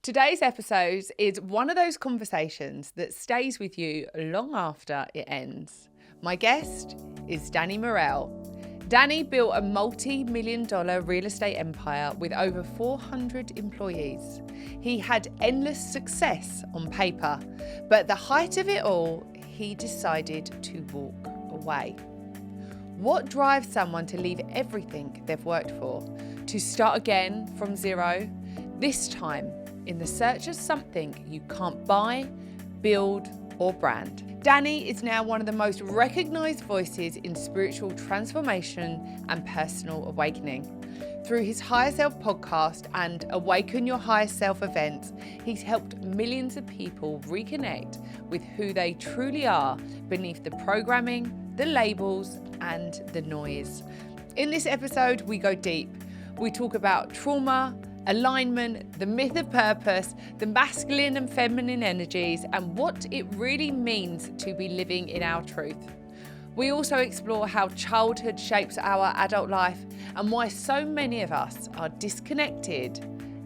Today's episode is one of those conversations that stays with you long after it ends. My guest is Danny Morel. Danny built a multi-million-dollar real estate empire with over 400 employees. He had endless success on paper, but at the height of it all, he decided to walk away. What drives someone to leave everything they've worked for, to start again from zero, this time in the search of something you can't buy, build, or brand? Danny is now one of the most recognized voices in spiritual transformation and personal awakening. Through his Higher Self podcast and Awaken Your Higher Self events, he's helped millions of people reconnect with who they truly are beneath the programming, the labels, and the noise. In this episode, we go deep. We talk about trauma, alignment, the myth of purpose, the masculine and feminine energies, and what it really means to be living in our truth. We also explore how childhood shapes our adult life and why so many of us are disconnected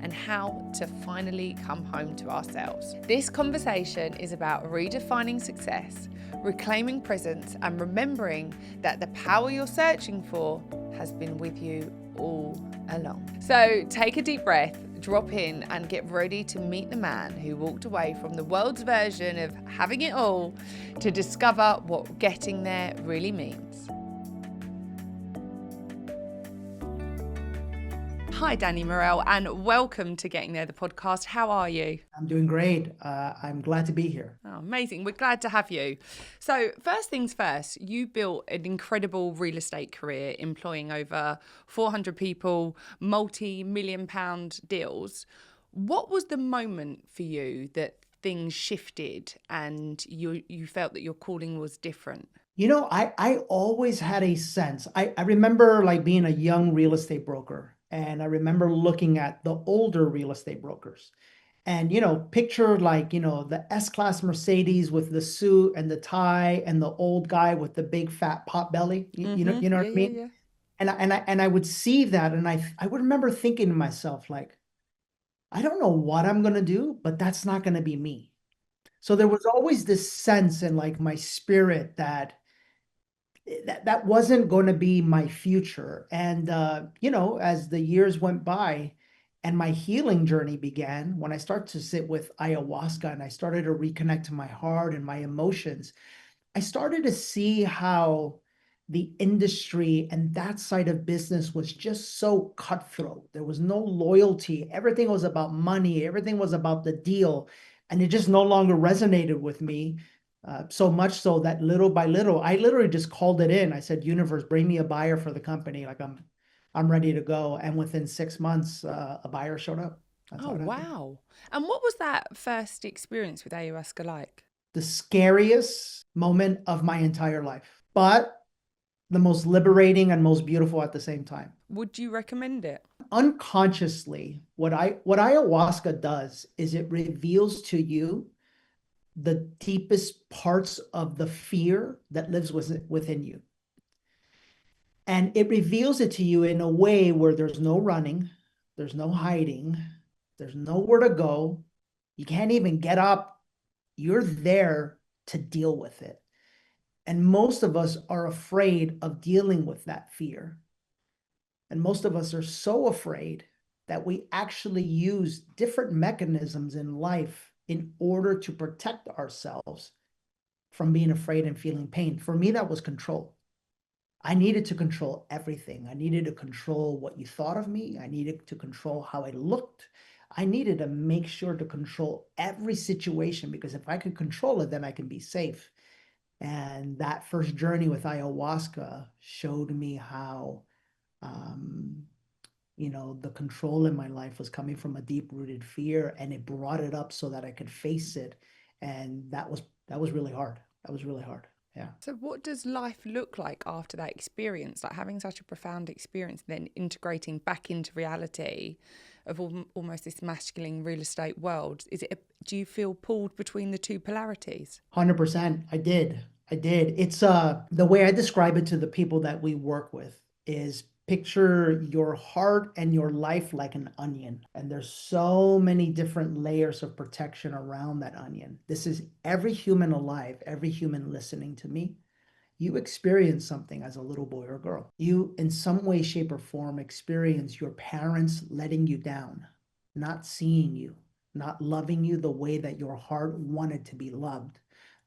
and how to finally come home to ourselves. This conversation is about redefining success, reclaiming presence, and remembering that the power you're searching for has been with you all along. So take a deep breath, drop in, and get ready to meet the man who walked away from the world's version of having it all to discover what getting there really means. Hi, Danny Morel, and welcome to Getting There, the podcast. How are you? I'm doing great. I'm glad to be here. Oh, amazing. We're glad to have you. So first things first, you built an incredible real estate career employing over 400 people, multi-million pound deals. What was the moment for you that things shifted and you felt that your calling was different? You know, I always had a sense. I remember like being a young real estate broker, and I remember looking at the older real estate brokers. And, picture like, the S-Class Mercedes with the suit and the tie and the old guy with the big fat pot belly. You know what I mean? Yeah. And I would see that, and I would remember thinking to myself, like, I don't know what I'm gonna do, but that's not gonna be me. So there was always this sense in like my spirit that wasn't going to be my future. And as the years went by and my healing journey began, when I started to sit with ayahuasca and I started to reconnect to my heart and my emotions, I started to see how the industry and that side of business was just so cutthroat. There was no loyalty. Everything was about money. Everything was about the deal. And it just no longer resonated with me. So much so that little by little, I literally just called it in. I said, "Universe, bring me a buyer for the company. Like I'm ready to go." And within 6 months, a buyer showed up. That's Oh, how it happened. wow. And what was that first experience with ayahuasca like? The scariest moment of my entire life, but the most liberating and most beautiful at the same time. Would you recommend it? Unconsciously, what ayahuasca does is it reveals to you the deepest parts of the fear that lives within you. And it reveals it to you in a way where there's no running, there's no hiding, there's nowhere to go. You can't even get up. You're there to deal with it. And most of us are afraid of dealing with that fear. And most of us are so afraid that we actually use different mechanisms in life in order to protect ourselves from being afraid and feeling pain. For me, that was control. I needed to control everything. I needed to control what you thought of me. I needed to control how I looked. I needed to make sure to control every situation, because if I could control it, then I can be safe. And that first journey with ayahuasca showed me how, the control in my life was coming from a deep-rooted fear, and it brought it up so that I could face it. And that was really hard. That was really hard. Yeah. So what does life look like after that experience? Like having such a profound experience, then integrating back into reality of almost this masculine real estate world. Do you feel pulled between the two polarities? 100%. I did. It's the way I describe it to the people that we work with is Picture your heart and your life like an onion, and there's so many different layers of protection around that onion. This is every human alive, every human listening to me. You experience something as a little boy or girl. You, in some way, shape, or form, experience your parents letting you down, not seeing you, not loving you the way that your heart wanted to be loved,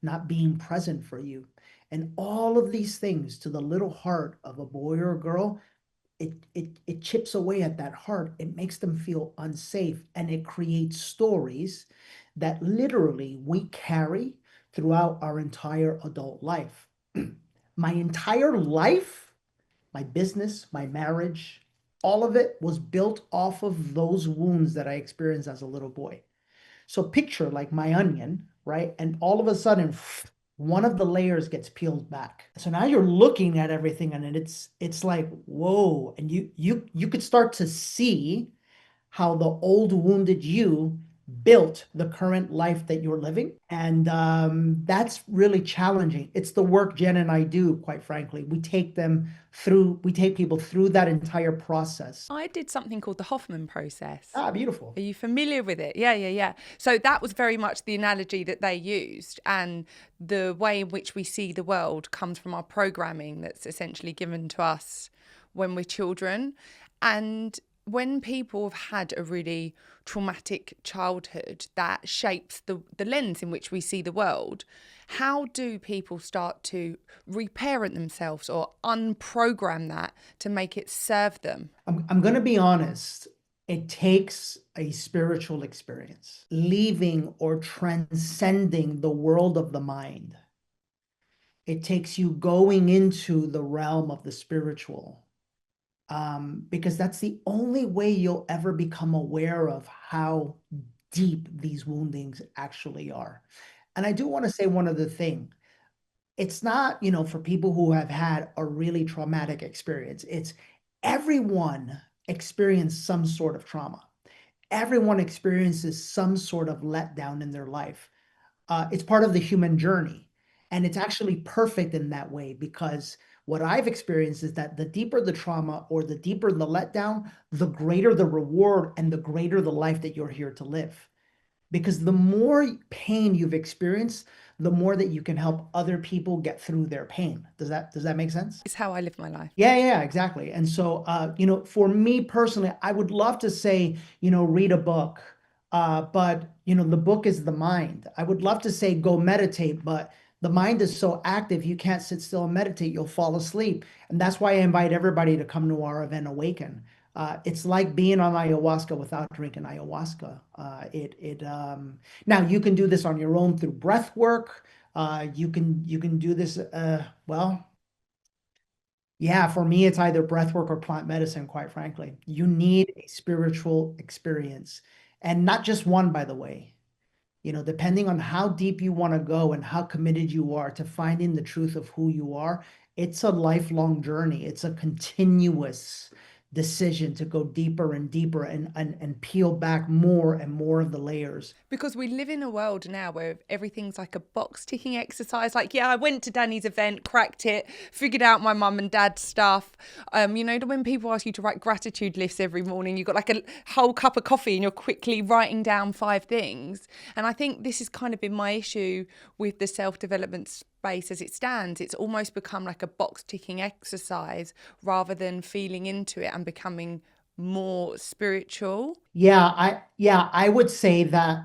not being present for you. And all of these things to the little heart of a boy or a girl, it chips away at that heart. It makes them feel unsafe, and it creates stories that literally we carry throughout our entire adult life. My entire life, my business, my marriage, all of it was built off of those wounds that I experienced as a little boy. So picture like my onion, right? And all of a sudden, one of the layers gets peeled back. So now you're looking at everything, and it's like, whoa. And you could start to see how the old wounded you built the current life that you're living. And that's really challenging. It's the work Jen and I do, quite frankly. We take people through that entire process. I did something called the Hoffman process. Ah, beautiful. Are you familiar with it? Yeah, yeah, yeah. So that was very much the analogy that they used. And the way in which we see the world comes from our programming that's essentially given to us when we're children. And when people have had a really traumatic childhood that shapes the lens in which we see the world, how do people start to reparent themselves or unprogram that to make it serve them? I'm going to be honest. It takes a spiritual experience, leaving or transcending the world of the mind. It takes you going into the realm of the spiritual, because that's the only way you'll ever become aware of how deep these woundings actually are. And I do want to say one other thing. It's not, for people who have had a really traumatic experience, it's everyone experienced some sort of trauma. Everyone experiences some sort of letdown in their life. It's part of the human journey. And it's actually perfect in that way, because what I've experienced is that the deeper the trauma or the deeper the letdown, the greater the reward and the greater the life that you're here to live. Because the more pain you've experienced, the more that you can help other people get through their pain. Does that make sense? It's how I live my life. Yeah, exactly. And so, for me personally, I would love to say, read a book, but the book is the mind. I would love to say go meditate, but the mind is so active, you can't sit still and meditate, you'll fall asleep. And that's why I invite everybody to come to our event, Awaken. It's like being on ayahuasca without drinking ayahuasca. Now you can do this on your own through breath work. You can do this. Well, yeah, for me, it's either breath work or plant medicine, quite frankly. You need a spiritual experience, and not just one, by the way. Depending on how deep you want to go and how committed you are to finding the truth of who you are, it's a lifelong journey. It's a continuous decision to go deeper and deeper and peel back more and more of the layers. Because we live in a world now where everything's like a box ticking exercise. Like, yeah, I went to Danny's event, cracked it, figured out my mum and dad's stuff. When people ask you to write gratitude lists every morning, you've got like a whole cup of coffee and you're quickly writing down 5 things. And I think this has kind of been my issue with the self-development space as it stands. It's almost become like a box ticking exercise rather than feeling into it and becoming more spiritual. Yeah, I would say that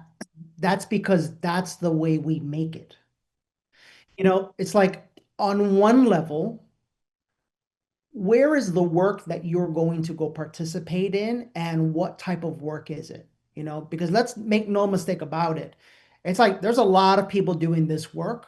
that's because that's the way we make it. It's like, on one level, where is the work that you're going to go participate in, and what type of work is it? Because let's make no mistake about it. It's like there's a lot of people doing this work,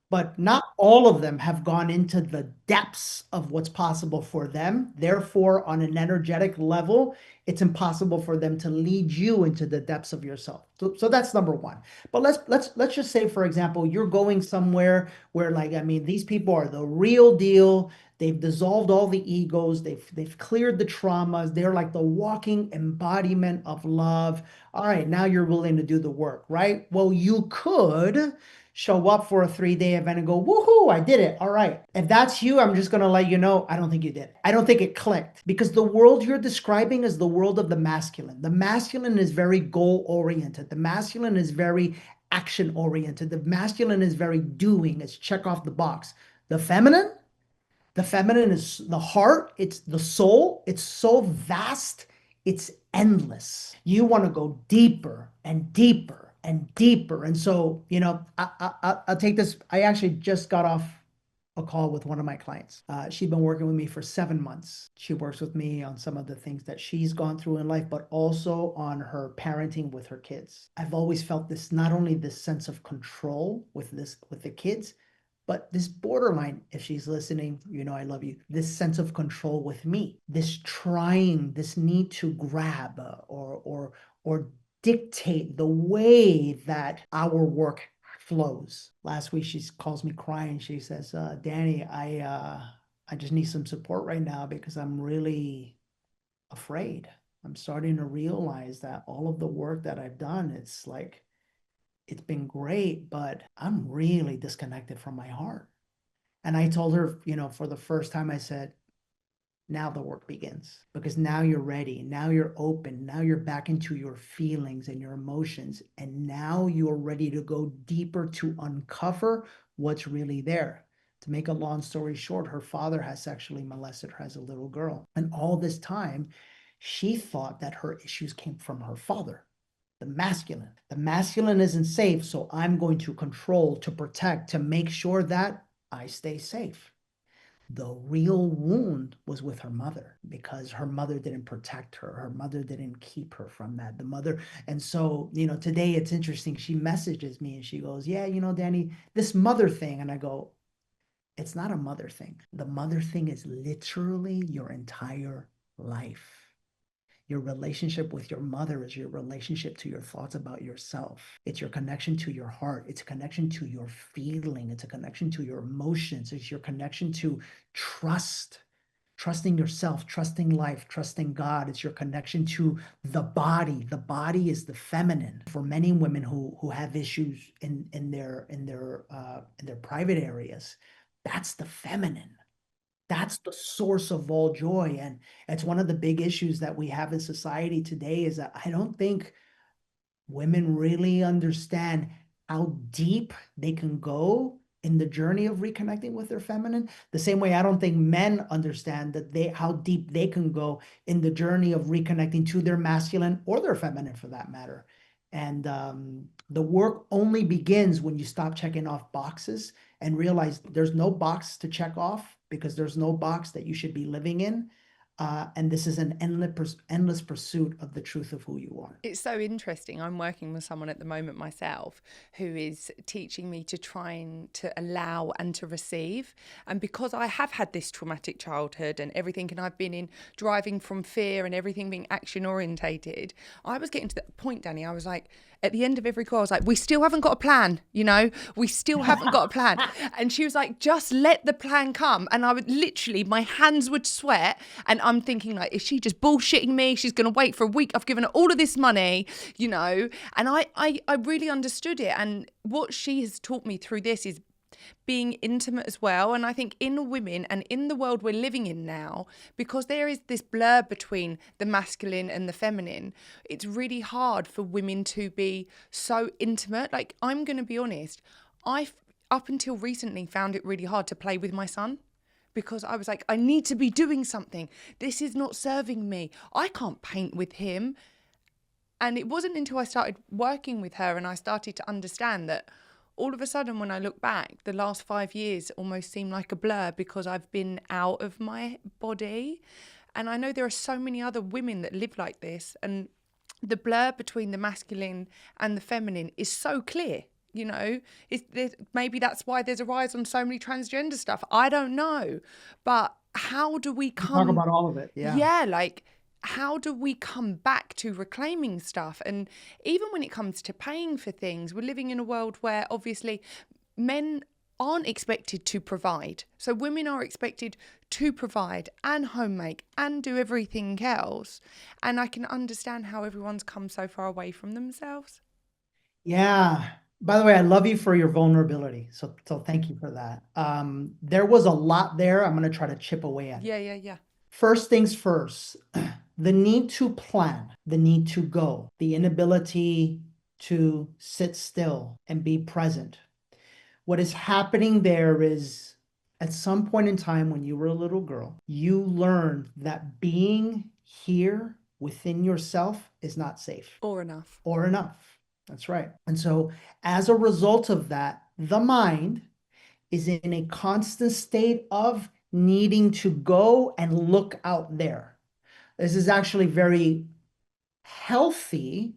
but not all of them have gone into the depths of what's possible for them. Therefore, on an energetic level, it's impossible for them to lead you into the depths of yourself. So that's number one. But let's just say, for example, you're going somewhere where, like, I mean, these people are the real deal. They've dissolved all the egos. They've cleared the traumas. They're like the walking embodiment of love. All right, now you're willing to do the work, right? Well, you could show up for a 3-day event and go, woohoo, I did it. All right. If that's you, I'm just going to let you know, I don't think you did. I don't think it clicked, because the world you're describing is the world of the masculine. The masculine is very goal oriented. The masculine is very action oriented. The masculine is very doing. It's check off the box. The feminine, the feminine is the heart, it's the soul, it's so vast, it's endless. You want to go deeper and deeper and deeper. And so, I'll take this. I actually just got off a call with one of my clients. She's been working with me for 7 months. She works with me on some of the things that she's gone through in life, but also on her parenting with her kids. I've always felt this, not only this sense of control with the kids, but this borderline, if she's listening, I love you, this sense of control with me, this trying, this need to grab or dictate the way that our work flows. Last week, she calls me crying. She says, Danny, I just need some support right now because I'm really afraid. I'm starting to realize that all of the work that I've done, it's been great, but I'm really disconnected from my heart. And I told her, for the first time, I said, now the work begins, because now you're ready. Now you're open. Now you're back into your feelings and your emotions. And now you're ready to go deeper to uncover what's really there. To make a long story short, her father has sexually molested her as a little girl. And all this time, she thought that her issues came from her father. The masculine. The masculine isn't safe, so I'm going to control, to protect, to make sure that I stay safe. The real wound was with her mother, because her mother didn't protect her. Her mother didn't keep her from that. And so, today it's interesting. She messages me and she goes, yeah, Danny, this mother thing. And I go, it's not a mother thing. The mother thing is literally your entire life. Your relationship with your mother is your relationship to your thoughts about yourself. It's your connection to your heart. It's a connection to your feeling. It's a connection to your emotions. It's your connection to trust, trusting yourself, trusting life, trusting God. It's your connection to the body. The body is the feminine. For many women who have issues in their private areas, that's the feminine. That's the source of all joy. And it's one of the big issues that we have in society today, is that I don't think women really understand how deep they can go in the journey of reconnecting with their feminine. The same way I don't think men understand how deep they can go in the journey of reconnecting to their masculine or their feminine, for that matter. And the work only begins when you stop checking off boxes and realize there's no box to check off, because there's no box that you should be living in. And this is an endless pursuit of the truth of who you are. It's so interesting. I'm working with someone at the moment myself who is teaching me to try and to allow and to receive. And because I have had this traumatic childhood and everything, and I've been in driving from fear and everything being action orientated, I was getting to that point, Danny. I was like, at the end of every call, I was like, we still haven't got a plan, we still haven't got a plan. And she was like, just let the plan come. And I would literally, my hands would sweat. And I'm thinking, like, is she just bullshitting me? She's going to wait for a week. I've given her all of this money, And I really understood it. And what she has taught me through this is being intimate as well. And I think in women and in the world we're living in now, because there is this blur between the masculine and the feminine, it's really hard for women to be so intimate. Like, I'm going to be honest, I, up until recently, found it really hard to play with my son, because I was like, I need to be doing something. This is not serving me. I can't paint with him. And it wasn't until I started working with her and I started to understand that all of a sudden, when I look back, the last 5 years almost seem like a blur, because I've been out of my body. And I know there are so many other women that live like this. And the blur between the masculine and the feminine is so clear. Maybe that's why there's a rise on so many transgender stuff. I don't know. But how do we Talk about all of it. Yeah, like, how do we come back to reclaiming stuff? And even when it comes to paying for things, we're living in a world where obviously men aren't expected to provide. So women are expected to provide and homemake and do everything else. And I can understand how everyone's come so far away from themselves. Yeah. By the way, I love you for your vulnerability. So thank you for that. There was a lot there. I'm going to try to chip away at it. Yeah, yeah, yeah. First things first, the need to plan, the need to go, the inability to sit still and be present. What is happening there is at some point in time when you were a little girl, you learned that being here within yourself is not safe Or enough. or enough. That's right. And so, as a result of that, the mind is in a constant state of needing to go and look out there. This is actually very healthy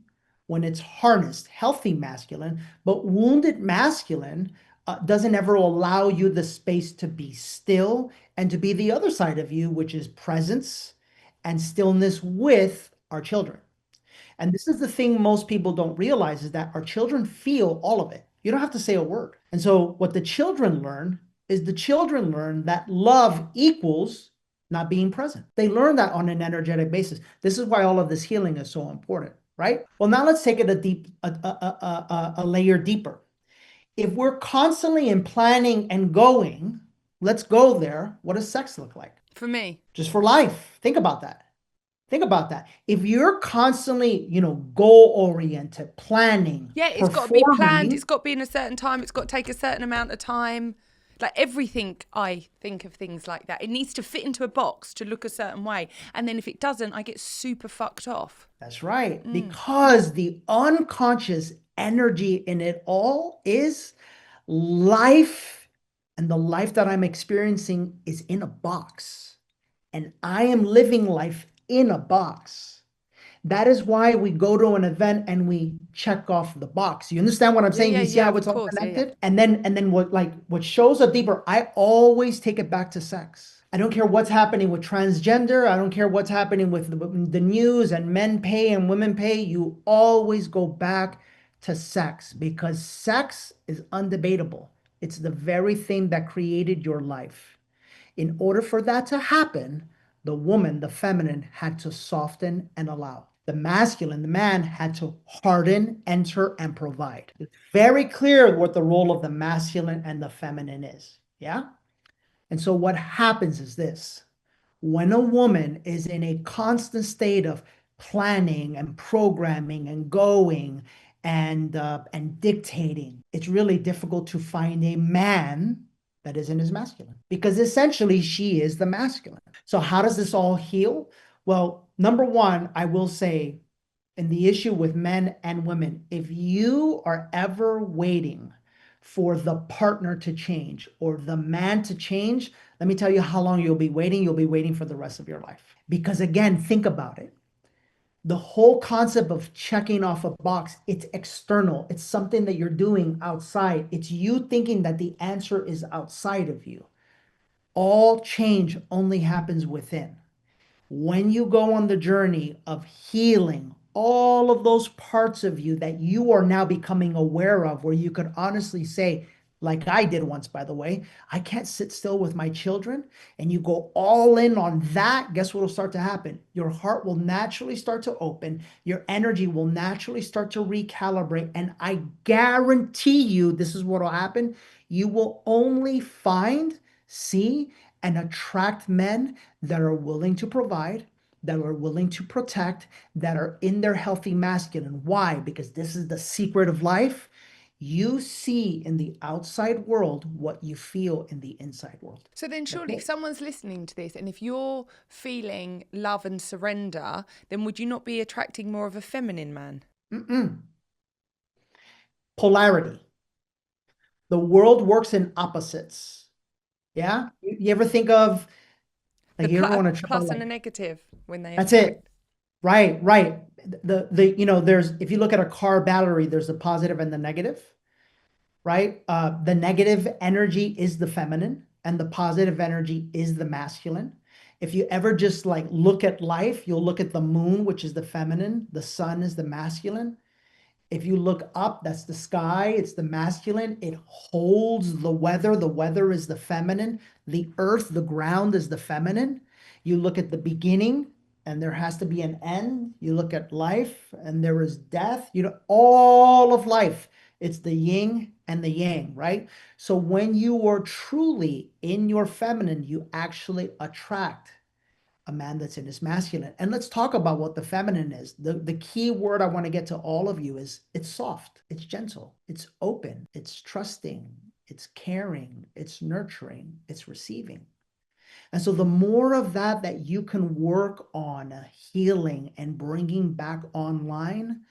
when it's harnessed, healthy masculine, but wounded masculine doesn't ever allow you the space to be still and to be the other side of you, which is presence and stillness with our children. And this is the thing most people don't realize is that our children feel all of it. You don't have to say a word. And so what the children learn is the children learn that love equals not being present. They learn that on an energetic basis. This is why all of this healing is so important, right? Well, now let's take it a layer deeper. If we're constantly in planning and going, let's go there. What does sex look like? For me. Just for life. Think about that. Think about that. If you're constantly, goal oriented, planning, Yeah, it's got to be planned. It's performing, got to be in a certain time. It's got to take a certain amount of time. Like everything, I think of things like that. It needs to fit into a box to look a certain way. And then if it doesn't, I get super fucked off. that's right. Because the unconscious energy in it all is life. And the life that I'm experiencing is in a box. And I am living life in a box. That is why we go to an event and we check off the box. You understand what I'm Yeah, saying? yeah, You see yeah, how of it's all course. Yeah, yeah. connected? And then what shows up deeper, I always take it back to sex. I don't care what's happening with transgender. I don't care what's happening with the news and men pay and women pay. You always go back to sex because sex is undebatable. It's the very thing that created your life. In order for that to happen, the woman, the feminine, had to soften and allow. The masculine, the man, had to harden, enter, and provide. It's very clear what the role of the masculine and the feminine is. Yeah? And so what happens is this. When a woman is in a constant state of planning and programming and going and dictating, it's really difficult to find a man that isn't as masculine because essentially she is the masculine. So how does this all heal? Well, number one, I will say, in the issue with men and women, if you are ever waiting for the partner to change or the man to change, let me tell you how long you'll be waiting. You'll be waiting for the rest of your life. Because again, think about it. The whole concept of checking off a box, it's external. It's something that you're doing outside. It's you thinking that the answer is outside of you. All change only happens within. When you go on the journey of healing all of those parts of you that you are now becoming aware of, where you could honestly say, like I did once, by the way, I can't sit still with my children, and you go all in on that, guess what will start to happen? Your heart will naturally start to open, your energy will naturally start to recalibrate, and I guarantee you this is what will happen. You will only find, see, and attract men that are willing to provide, that are willing to protect, that are in their healthy masculine. Why? Because this is the secret of life. You see in the outside world what you feel in the inside world. So then That's surely if it. someone's listening to this and if you're feeling love and surrender, then would you not be attracting more of a feminine man? Mm-mm. Polarity. The world works in opposites. Yeah. You ever think of, The like, you ever want to try, plus and like, a negative when they that's it. attract. Right, right. There's, if you look at a car battery, there's the positive and the negative, right? The negative energy is the feminine and the positive energy is the masculine. If you ever just like look at life, you'll look at the moon, which is the feminine, the sun is the masculine. If you look up, that's the sky, it's the masculine. It holds the weather is the feminine. The earth, the ground is the feminine. You look at the beginning, and there has to be an end. You look at life, and there is death. All of life It's the yin and the yang, right? So when you are truly in your feminine, you actually attract a man that's in his masculine. And let's talk about what the feminine is. The key word I want to get to all of you is it's soft, it's gentle, it's open, it's trusting, it's caring, it's nurturing, it's receiving. And so the more of that that you can work on healing and bringing back online,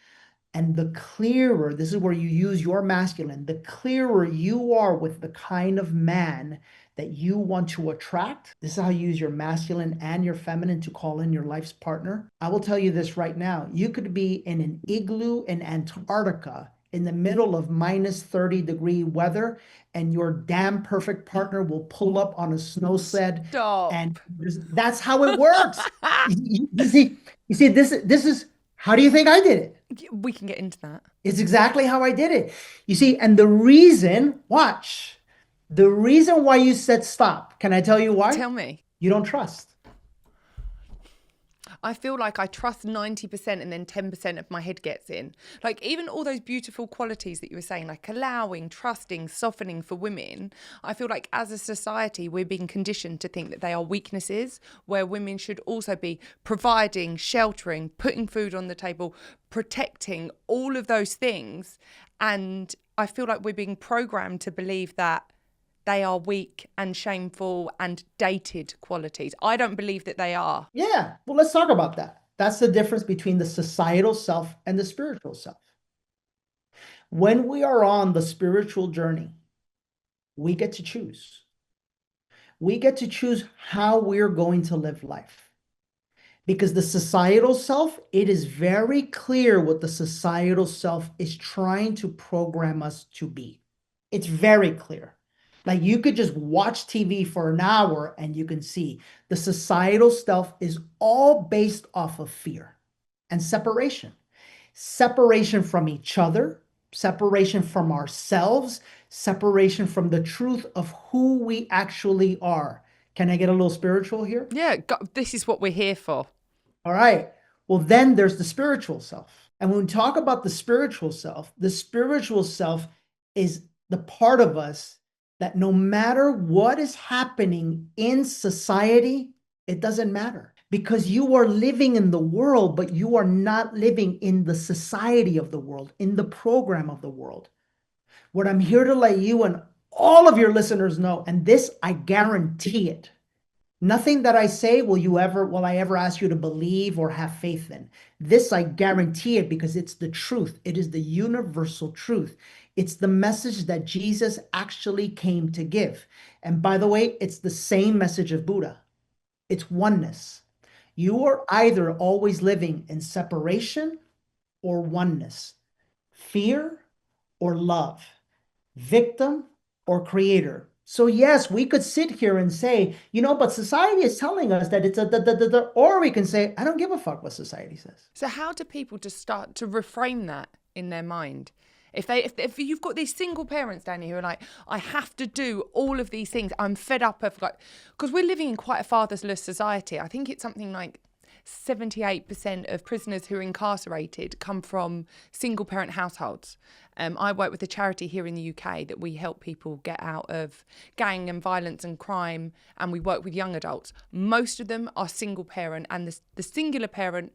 and the clearer, this is where you use your masculine, the clearer you are with the kind of man that you want to attract. This is how you use your masculine and your feminine to call in your life's partner. I will tell you this right now. You could be in an igloo in Antarctica in the middle of minus 30-degree weather, and your damn perfect partner will pull up on a snow sled. Stop. And that's how it works. You see, this is, how do you think I did it? We can get into that. It's exactly how I did it. You see, and the reason, watch, the reason why you said stop, can I tell you why? Tell me. You don't trust. I feel like I trust 90% and then 10% of my head gets in. Like even all those beautiful qualities that you were saying, like allowing, trusting, softening for women, I feel like as a society, we're being conditioned to think that they are weaknesses, where women should also be providing, sheltering, putting food on the table, protecting, all of those things. And I feel like we're being programmed to believe that they are weak and shameful and dated qualities. I don't believe that they are. Yeah, well, let's talk about that. That's the difference between the societal self and the spiritual self. When we are on the spiritual journey, we get to choose. We get to choose how we're going to live life. Because the societal self, it is very clear what the societal self is trying to program us to be. It's very clear. Like you could just watch TV for an hour and you can see the societal stuff is all based off of fear and separation. Separation from each other, separation from ourselves, separation from the truth of who we actually are. Can I get a little spiritual here? Yeah, God, this is what we're here for. All right. Well, then there's the spiritual self. And when we talk about the spiritual self is the part of us that no matter what is happening in society, it doesn't matter because you are living in the world, but you are not living in the society of the world, in the program of the world. What I'm here to let you and all of your listeners know, and this I guarantee it. Nothing that I say will I ever ask you to believe or have faith in. This I guarantee it because it's the truth. It is the universal truth. It's the message that Jesus actually came to give. And by the way, it's the same message of Buddha. It's oneness. You are either always living in separation or oneness, fear or love, victim or creator. So yes, we could sit here and say, but society is telling us that it's or we can say, I don't give a fuck what society says. So how do people just start to reframe that in their mind? If you've got these single parents, Danny, who are like, I have to do all of these things, I'm fed up of because we're living in quite a fatherless society. I think it's something like 78% of prisoners who are incarcerated come from single parent households. I work with a charity here in the UK that we help people get out of gang and violence and crime, and we work with young adults. Most of them are single parent, and the singular parent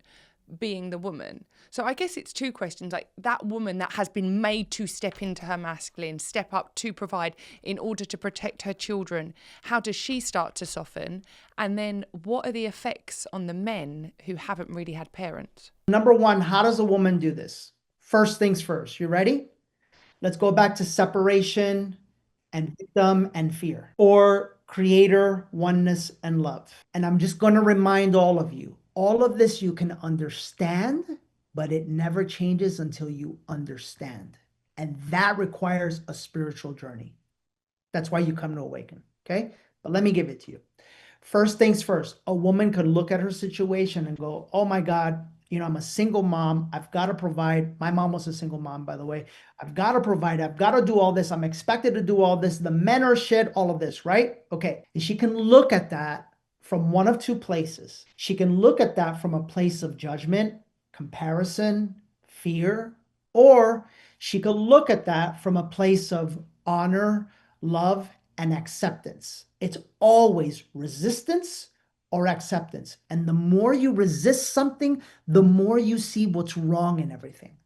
being the woman. So I guess it's two questions, like that woman that has been made to step into her masculine, step up to provide in order to protect her children. How does she start to soften? And then what are the effects on the men who haven't really had parents? Number one, how does a woman do this? First things first. You ready? Let's go back to separation and victim and fear, or creator, oneness, and love. And I'm just going to remind all of you, all of this you can understand, but it never changes until you understand. And that requires a spiritual journey. That's why you come to awaken, okay? But let me give it to you. First things first, a woman could look at her situation and go, oh my God, I'm a single mom. I've got to provide. My mom was a single mom, by the way. I've got to provide. I've got to do all this. I'm expected to do all this. The men are shit, all of this, right? Okay. And she can look at that from one of two places. She can look at that from a place of judgment, comparison, fear, or She could look at that from a place of honor, love, and acceptance. It's always resistance or acceptance. And the more you resist something, the more you see what's wrong in everything.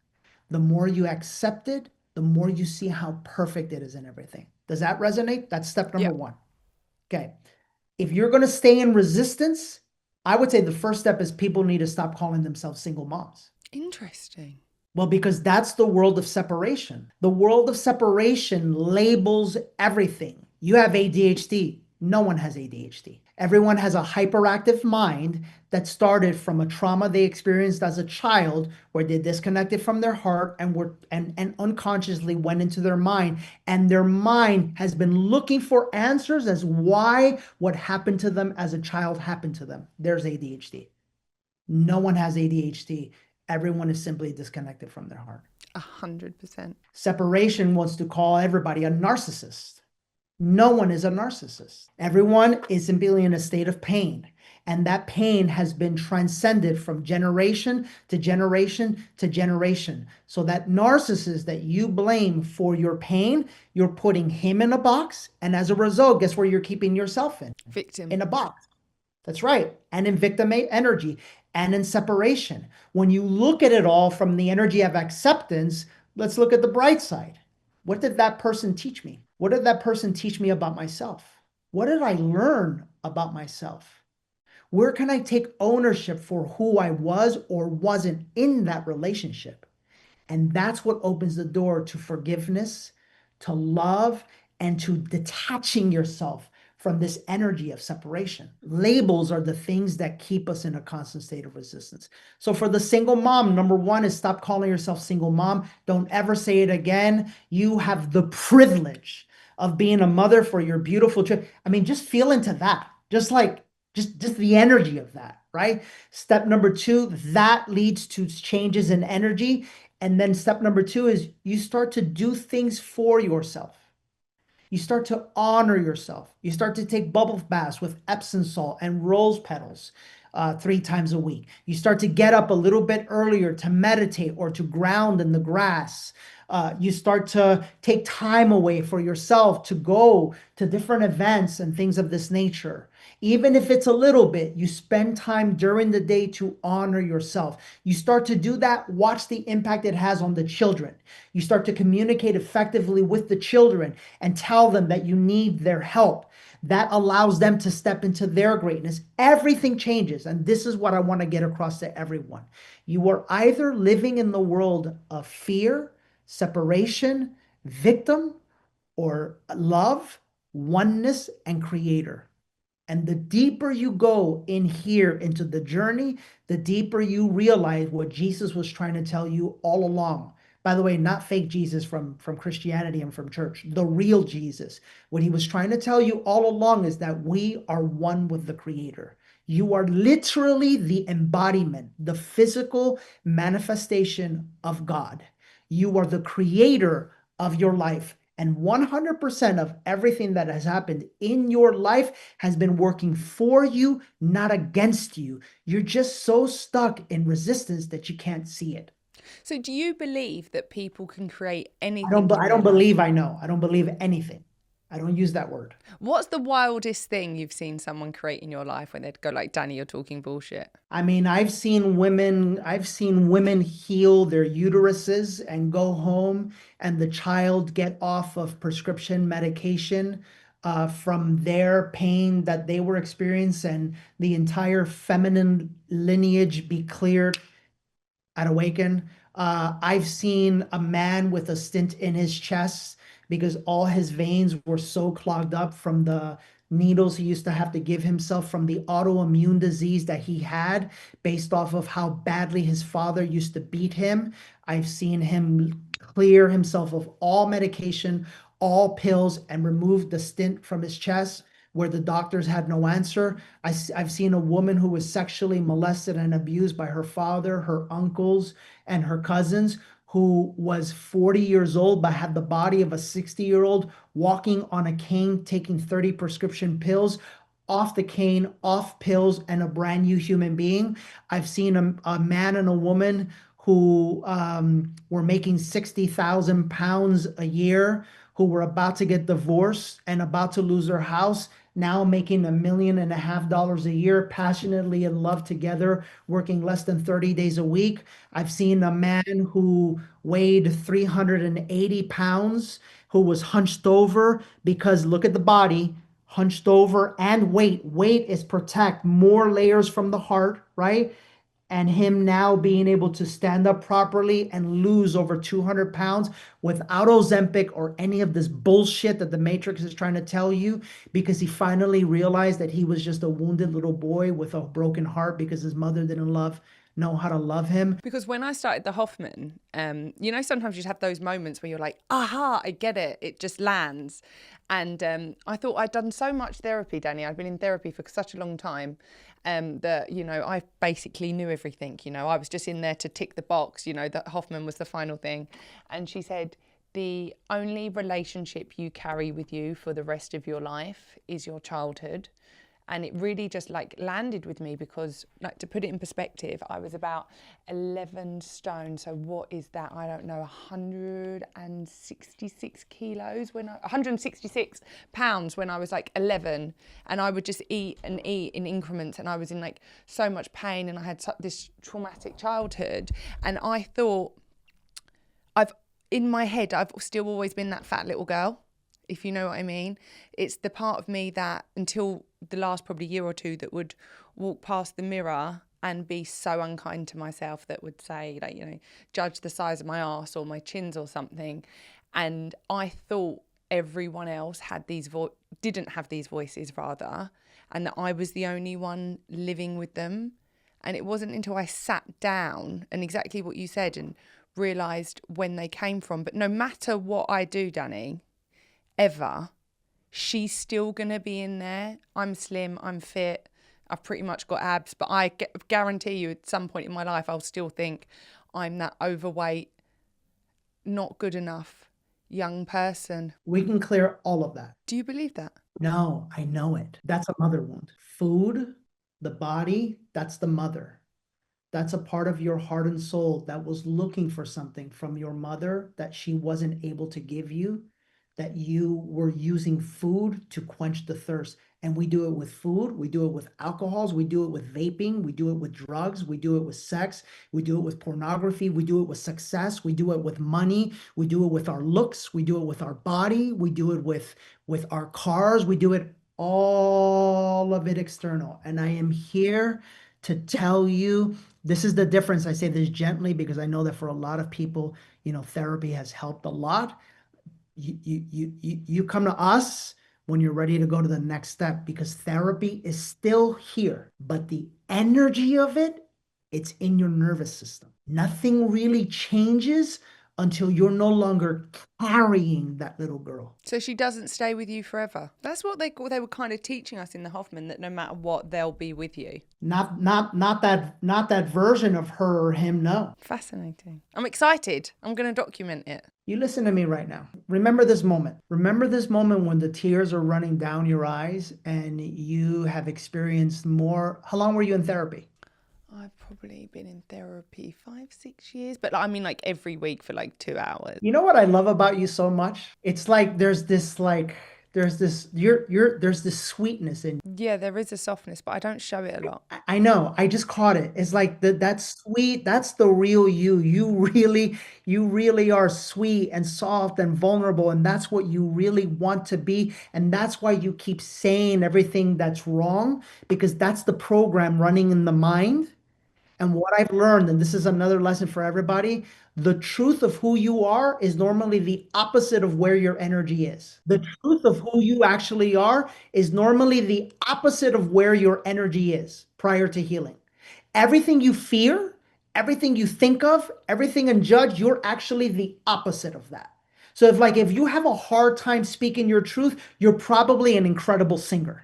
The more you accept it, the more you see how perfect it is in everything. Does that resonate? That's step number Yeah. one. Okay. If you're going to stay in resistance, I would say the first step is people need to stop calling themselves single moms. Interesting. Well, because that's the world of separation. The world of separation labels everything. You have ADHD. No one has ADHD. Everyone has a hyperactive mind that started from a trauma they experienced as a child where they disconnected from their heart and unconsciously went into their mind. And their mind has been looking for answers as why what happened to them as a child happened to them. There's ADHD. No one has ADHD. Everyone is simply disconnected from their heart. 100%. Separation wants to call everybody a narcissist. No one is a narcissist. Everyone is simply in a state of pain. And that pain has been transcended from generation to generation to generation. So that narcissist that you blame for your pain, you're putting him in a box. And as a result, guess where you're keeping yourself in? Victim. In a box. That's right. And in victim energy and in separation. When you look at it all from the energy of acceptance, let's look at the bright side. What did that person teach me? What did that person teach me about myself? What did I learn about myself? Where can I take ownership for who I was or wasn't in that relationship? And that's what opens the door to forgiveness, to love, and to detaching yourself from this energy of separation. Labels are the things that keep us in a constant state of resistance. So for the single mom, number one is stop calling yourself single mom. Don't ever say it again. You have the privilege of being a mother for your beautiful child. I mean, just feel into that. Just the energy of that, right? Step number two, that leads to changes in energy. And then step number two is you start to do things for yourself. You start to honor yourself. You start to take bubble baths with Epsom salt and rose petals 3 times a week. You start to get up a little bit earlier to meditate or to ground in the grass. You start to take time away for yourself to go to different events and things of this nature. Even if it's a little bit, you spend time during the day to honor yourself. You start to do that, watch the impact it has on the children. You start to communicate effectively with the children and tell them that you need their help. That allows them to step into their greatness. Everything changes. And this is what I want to get across to everyone. You are either living in the world of fear, separation, victim, or love, oneness, and creator. And the deeper you go in here into the journey, the deeper you realize what Jesus was trying to tell you all along. By the way, not fake Jesus from Christianity and from church, the real Jesus. What he was trying to tell you all along is that we are one with the Creator. You are literally the embodiment, the physical manifestation of God. You are the creator of your life. And 100% of everything that has happened in your life has been working for you, not against you. You're just so stuck in resistance that you can't see it. So, do you believe that people can create I don't, anything in I their don't life? believe I know. I don't believe anything. I don't use that word. What's the wildest thing you've seen someone create in your life when they'd go like, Danny, you're talking bullshit? I mean, I've seen women heal their uteruses and go home and the child get off of prescription medication from their pain that they were experiencing and the entire feminine lineage be cleared at Awaken. I've seen a man with a stent in his chest because all his veins were so clogged up from the needles he used to have to give himself from the autoimmune disease that he had based off of how badly his father used to beat him. I've seen him clear himself of all medication, all pills, and remove the stent from his chest where the doctors had no answer. I've seen a woman who was sexually molested and abused by her father, her uncles, and her cousins, who was 40 years old but had the body of a 60-year-old, walking on a cane, taking 30 prescription pills, off the cane, off pills, and a brand new human being. I've seen a man and a woman who were making 60,000 pounds a year, who were about to get divorced and about to lose their house, now making $1.5 million a year, passionately in love together, working less than 30 days a week. I've seen a man who weighed 380 pounds, who was hunched over because look at the body, hunched over and weight. Weight is protect more layers from the heart, right? And him now being able to stand up properly and lose over 200 pounds without Ozempic or any of this bullshit that the Matrix is trying to tell you, because he finally realized that he was just a wounded little boy with a broken heart because his mother didn't know how to love him. Because when I started the Hoffman, sometimes you have those moments where you're like, aha, I get it. It just lands. And I thought I'd done so much therapy, Danny. I'd been in therapy for such a long time that, I basically knew everything. I was just in there to tick the box, that Hoffman was the final thing. And she said, the only relationship you carry with you for the rest of your life is your childhood. And it really just landed with me because, to put it in perspective, I was about 11 stone. So what is that? I don't know, 166 kilos 166 pounds when I was 11. And I would just eat and eat in increments. And I was in so much pain and I had this traumatic childhood. And I thought, in my head, I've still always been that fat little girl, if you know what I mean. It's the part of me that until the last probably year or two that would walk past the mirror and be so unkind to myself, that would say, judge the size of my arse or my chins or something. And I thought everyone else didn't have these voices rather, and that I was the only one living with them. And it wasn't until I sat down and exactly what you said and realised when they came from. But no matter what I do, Danny, ever, she's still going to be in there. I'm slim, I'm fit, I've pretty much got abs, but I guarantee you at some point in my life I'll still think I'm that overweight, not good enough young person. We can clear all of that. Do you believe that? No, I know it. That's a mother wound. Food, the body, that's the mother. That's a part of your heart and soul that was looking for something from your mother that she wasn't able to give you, that you were using food to quench the thirst. And we do it with food, we do it with alcohols, we do it with vaping, we do it with drugs, we do it with sex, we do it with pornography, we do it with success, we do it with money, we do it with our looks, we do it with our body, we do it with our cars, we do it, all of it external. And I am here to tell you, this is the difference. I say this gently because I know that for a lot of people, therapy has helped a lot. You come to us when you're ready to go to the next step, because therapy is still here, but the energy of it's in your nervous system. Nothing really changes until you're no longer carrying that little girl. So she doesn't stay with you forever. That's what they were kind of teaching us in the Hoffman, that no matter what, they'll be with you. Not that version of her or him, no. Fascinating. I'm excited. I'm going to document it. You listen to me right now. Remember this moment. Remember this moment when the tears are running down your eyes and you have experienced more. How long were you in therapy? I've probably been in therapy 5-6 years, but every week for 2 hours. You know what I love about you so much? It's there's this sweetness in you. Yeah, there is a softness, but I don't show it a lot. I know. I just caught it. It's that's sweet. That's the real you. You really are sweet and soft and vulnerable, and that's what you really want to be. And that's why you keep saying everything that's wrong, because that's the program running in the mind. And what I've learned, and this is another lesson for everybody, the truth of who you are is normally the opposite of where your energy is. The truth of who you actually are is normally the opposite of where your energy is prior to healing. Everything you fear, everything you think of, everything and judge, you're actually the opposite of that. So if you have a hard time speaking your truth, you're probably an incredible singer.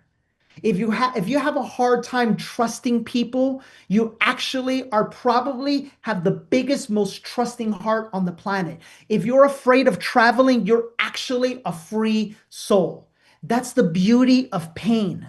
If you have a hard time trusting people, you actually are probably have the biggest, most trusting heart on the planet. If you're afraid of traveling, you're actually a free soul. That's the beauty of pain.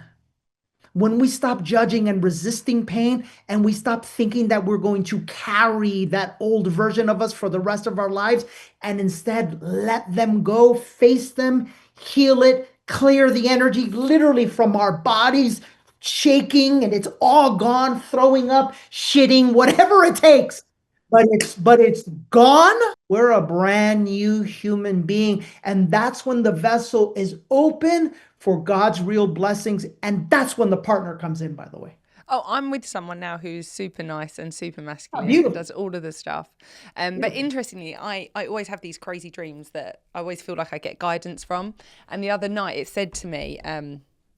when we stop judging and resisting pain, and we stop thinking that we're going to carry that old version of us for the rest of our lives, and instead let them go, face them, heal it, clear the energy literally from our bodies, shaking, and it's all gone, throwing up, shitting, whatever it takes. But it's gone. We're a brand new human being. And that's when the vessel is open for God's real blessings. And that's when the partner comes in, by the way. Oh, I'm with someone now who's super nice and super masculine and Beautiful. does all of the stuff. But Beautiful. interestingly, I always have these crazy dreams that I always feel like I get guidance from. And the other night it said to me,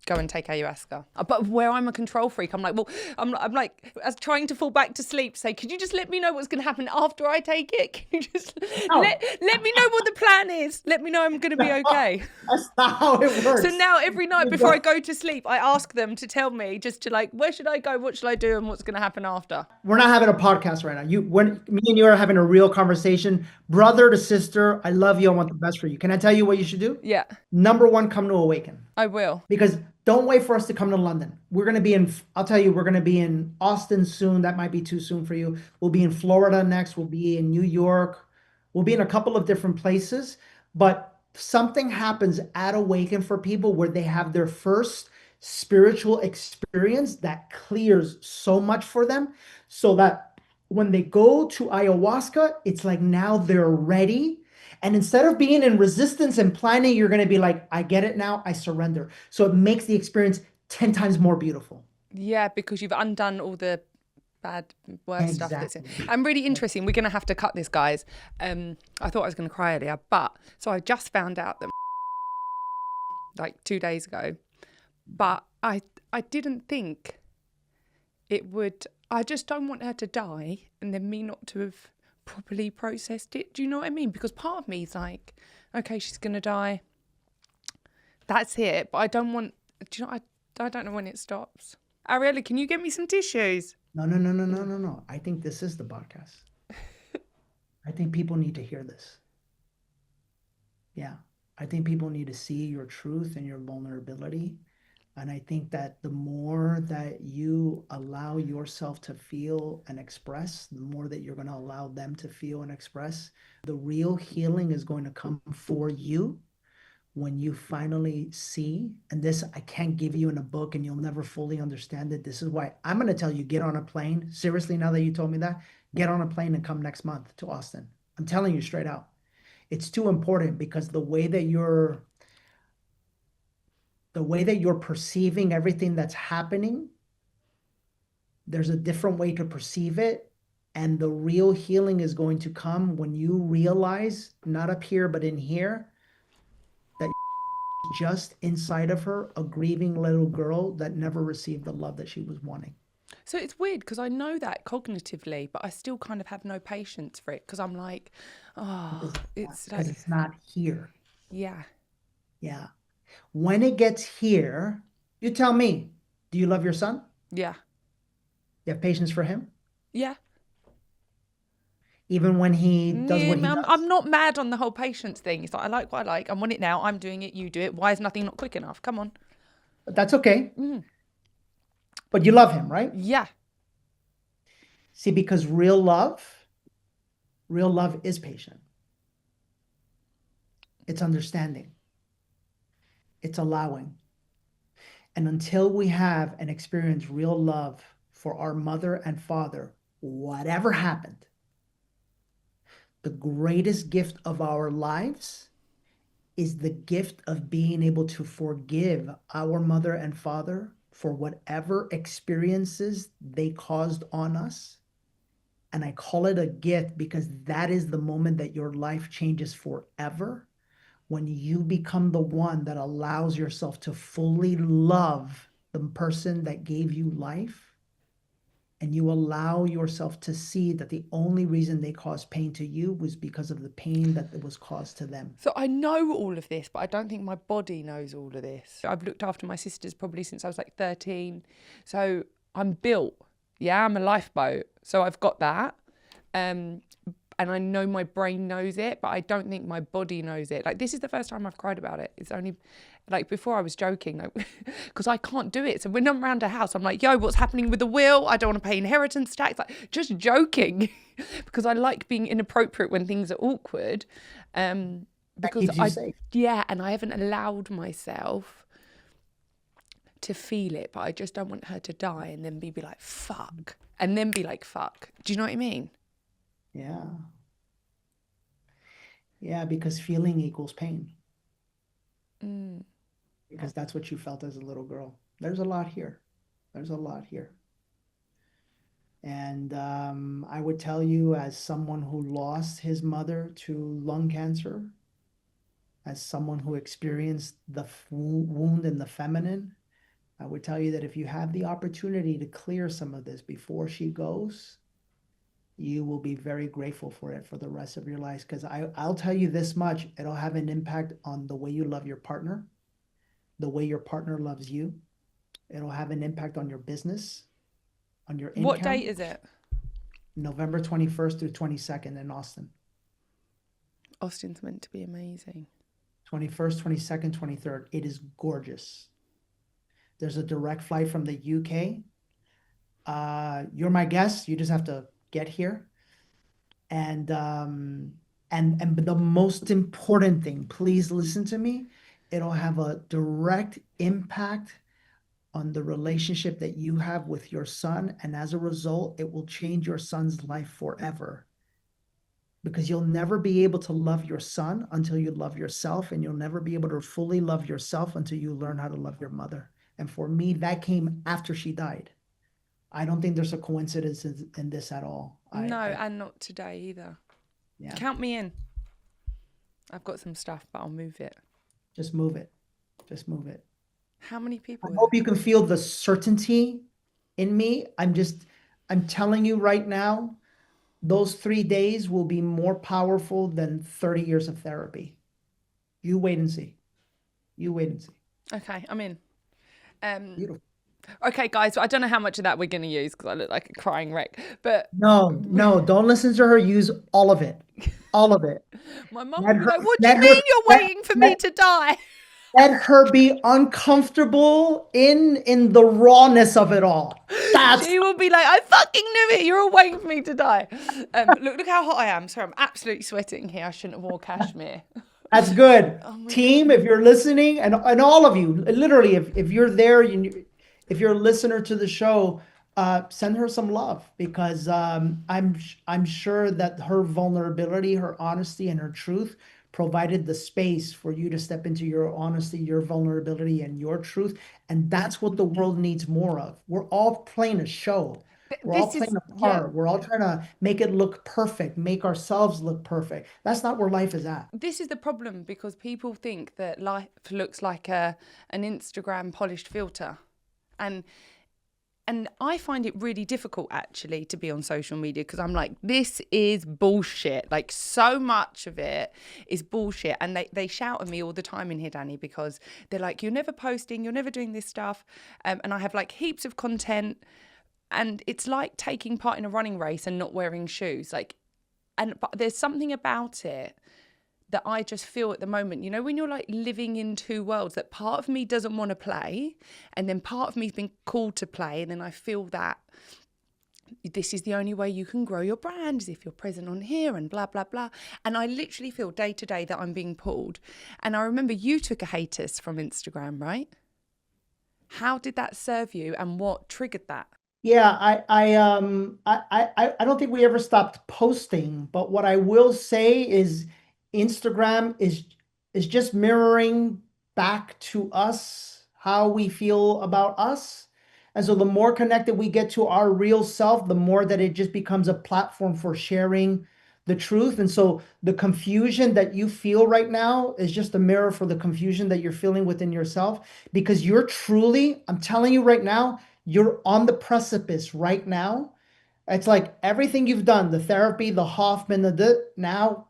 go and take ayahuasca. But where I'm a control freak, I'm like, well, I'm like, as trying to fall back to sleep, say, could you just let me know what's going to happen after I take it? Can you just No. let me know what the plan is? Let me know I'm going to be okay. That's not how it works. So now every night before I go to sleep, I ask them to tell me just to like, where should I go? What should I do? And what's going to happen after? We're not having a podcast right now. When me and you are having a real conversation, brother to sister, I love you. I want the best for you. Can I tell you what you should do? Yeah, Number one, come to Awaken. I will. Because don't wait for us to come to London. We're going to be I'll tell you, we're going to be in Austin soon. That might be too soon for you. We'll be in Florida next. We'll be in New York. We'll be in a couple of different places. But something happens at Awaken for people where they have their first spiritual experience that clears so much for them, so that when they go to ayahuasca, it's like now they're ready. And instead of being in resistance and planning, you're going to be like, I get it now, I surrender. So it makes the experience 10 times more beautiful. Yeah, because you've undone all the bad work stuff that's in. Exactly. I'm really interesting. We're going to have to cut this, guys. I thought I was going to cry earlier, but so I just found out that like 2 days ago, but I didn't think it would. I just don't want her to die and then me not to have properly processed it. Do you know what I mean? Because part of me is like, okay, she's going to die. That's it. But I don't want, do you know, I don't know when it stops. Ariella, can you get me some tissues? No. I think this is the podcast. I think people need to hear this. Yeah. I think people need to see your truth and your vulnerability. And I think that the more that you allow yourself to feel and express, the more that you're going to allow them to feel and express. The real healing is going to come for you when you finally see, and this I can't give you in a book and you'll never fully understand it. This is why I'm going to tell you, get on a plane. Seriously, now that you told me that, get on a plane and come next month to Austin. I'm telling you straight out. It's too important, because the way that you're perceiving everything that's happening, there's a different way to perceive it. And the real healing is going to come when you realize, not up here, but in here, that just inside of her, a grieving little girl that never received the love that she was wanting. So it's weird because I know that cognitively, but I still kind of have no patience for it because I'm like, oh, it's like, Because it's not here. yeah. Yeah. When it gets here, you tell me, do you love your son? Yeah. You have patience for him? Yeah. Even when he does what he does? I'm not mad on the whole patience thing. It's like, I like what I like. I want it now. I'm doing it. You do it. Why is nothing not quick enough? Come on. But that's okay. But you love him, right? Yeah. See, because real love is patient. It's understanding. It's allowing. And until we have and experience real love for our mother and father, whatever happened, the greatest gift of our lives is the gift of being able to forgive our mother and father for whatever experiences they caused on us. And I call it a gift because that is the moment that your life changes forever, when you become the one that allows yourself to fully love the person that gave you life. And you allow yourself to see that the only reason they caused pain to you was because of the pain that was caused to them. So I know all of this, but I don't think my body knows all of this. I've looked after my sisters probably since I was like 13. So I'm built. Yeah, I'm a lifeboat. So I've got that. And and I know my brain knows it, but I don't think my body knows it. Like, this is the first time I've cried about it. It's only like, before I was joking, like, because I can't do it. So when I'm around a house, I'm like, yo, what's happening with the will? I don't want to pay inheritance tax. Like, just joking because I like being inappropriate when things are awkward. That Because keeps you safe. yeah, and I haven't allowed myself to feel it, but I just don't want her to die and then be like, fuck. And then be like, fuck. Do you know what I mean? Yeah. Yeah, because feeling equals pain. Mm. Because that's what you felt as a little girl. There's a lot here. There's a lot here. And I would tell you, as someone who lost his mother to lung cancer, as someone who experienced the wound in the feminine, I would tell you that if you have the opportunity to clear some of this before she goes, you will be very grateful for it for the rest of your life. Because I'll tell you this much, it'll have an impact on the way you love your partner, the way your partner loves you. It'll have an impact on your business, on your What income. date is it? November 21st through 22nd in Austin. Austin's meant to be amazing. 21st, 22nd, 23rd. It is gorgeous. There's a direct flight from the UK. You're my guest. You just have to get here. And the most important thing, please listen to me. It'll have a direct impact on the relationship that you have with your son. And as a result, it will change your son's life forever. Because you'll never be able to love your son until you love yourself, and you'll never be able to fully love yourself until you learn how to love your mother. And for me, that came after she died. I don't think there's a coincidence in this at all. No, and not today either. Yeah. Count me in. I've got some stuff, but I'll move it. Just move it. Just move it. How many people? I hope you can feel the certainty in me. I'm telling you right now, those 3 days will be more powerful than 30 years of therapy. You wait and see. You wait and see. Okay, I'm in. Beautiful. Okay, guys, I don't know how much of that we're going to use because I look like a crying wreck. But No, don't listen to her. Use all of it. All of it. my mum will be like, what do let you mean her- you're let- waiting for me to die? Let her be uncomfortable in the rawness of it all. She will be like, I fucking knew it. You're all waiting for me to die. Look how hot I am. Sorry, I'm absolutely sweating here. I shouldn't have worn cashmere. That's good. Oh my Team, if you're listening, and all of you, literally, if you're there, if you're a listener to the show, send her some love, because I'm sure that her vulnerability, her honesty, and her truth provided the space for you to step into your honesty, your vulnerability, and your truth. And that's what the world needs more of. We're all playing a show. We're all playing a part. We're all trying to make it look perfect, make ourselves look perfect. That's not where life is at. This is the problem, because people think that life looks like an Instagram polished filter. And I find it really difficult, actually, to be on social media, because I'm like, this is bullshit. Like, so much of it is bullshit. And they shout at me all the time in here, Danny, because they're like, you're never posting, you're never doing this stuff. And I have like heaps of content. And it's like taking part in a running race and not wearing shoes. But there's something about it that I just feel at the moment, you know, when you're like living in two worlds, that part of me doesn't want to play, and then part of me's been called to play, and then I feel that this is the only way you can grow your brand, is if you're present on here and blah, blah, blah. And I literally feel day to day that I'm being pulled. And I remember you took a hiatus from Instagram, right? How did that serve you, and what triggered that? Yeah, I don't think we ever stopped posting, but what I will say is Instagram is just mirroring back to us how we feel about us. And so the more connected we get to our real self, the more that it just becomes a platform for sharing the truth. And so the confusion that you feel right now is just a mirror for the confusion that you're feeling within yourself, because you're truly, I'm telling you right now, you're on the precipice right now. It's like everything you've done, the therapy, the Hoffman, now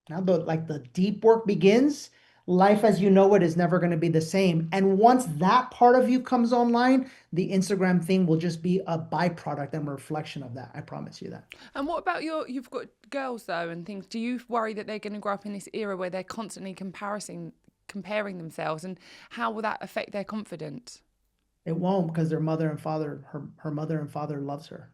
the deep work begins. life as you know it is never going to be the same. And once that part of you comes online, the Instagram thing will just be a byproduct and a reflection of that. I promise you that. And what about you've got girls though and things. Do you worry that they're going to grow up in this era where they're constantly comparing themselves, and how will that affect their confidence? It won't, because their mother and father, her mother and father loves her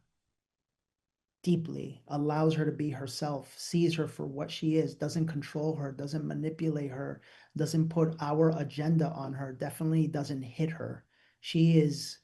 deeply, allows her to be herself, sees her for what she is, doesn't control her, doesn't manipulate her, doesn't put our agenda on her, definitely doesn't hit her. She is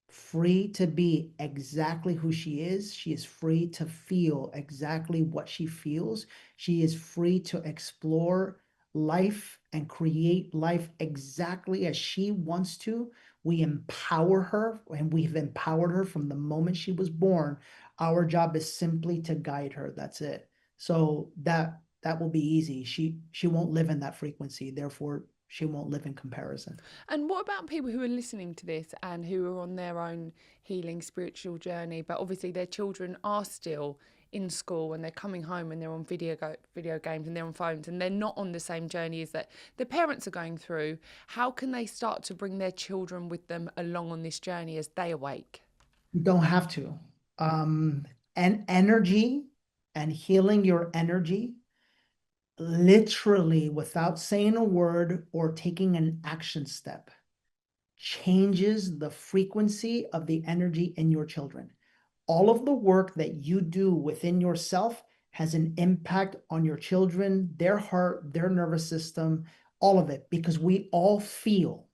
free to be exactly who she is. She is free to feel exactly what she feels. She is free to explore life and create life exactly as she wants to. We empower her, and we've empowered her from the moment she was born. Our job is simply to guide her. That's it. So that will be easy. She won't live in that frequency. Therefore, she won't live in comparison. And what about people who are listening to this and who are on their own healing spiritual journey, but obviously their children are still in school and they're coming home and they're on video games and they're on phones and they're not on the same journey as that the parents are going through? How can they start to bring their children with them along on this journey as they awake? You don't have to. And energy and healing your energy, literally without saying a word or taking an action step, changes the frequency of the energy in your children. All of the work that you do within yourself has an impact on your children, their heart, their nervous system, all of it, because we all feel.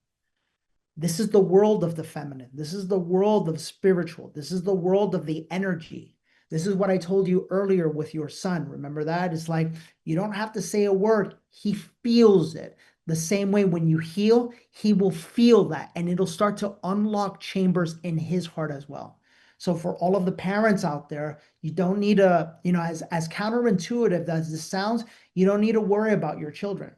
This is the world of the feminine. This is the world of spiritual. This is the world of the energy. This is what I told you earlier with your son. Remember that? It's like you don't have to say a word. He feels it. The same way when you heal, he will feel that, and it'll start to unlock chambers in his heart as well. So for all of the parents out there, you don't need a, as counterintuitive as this sounds, you don't need to worry about your children.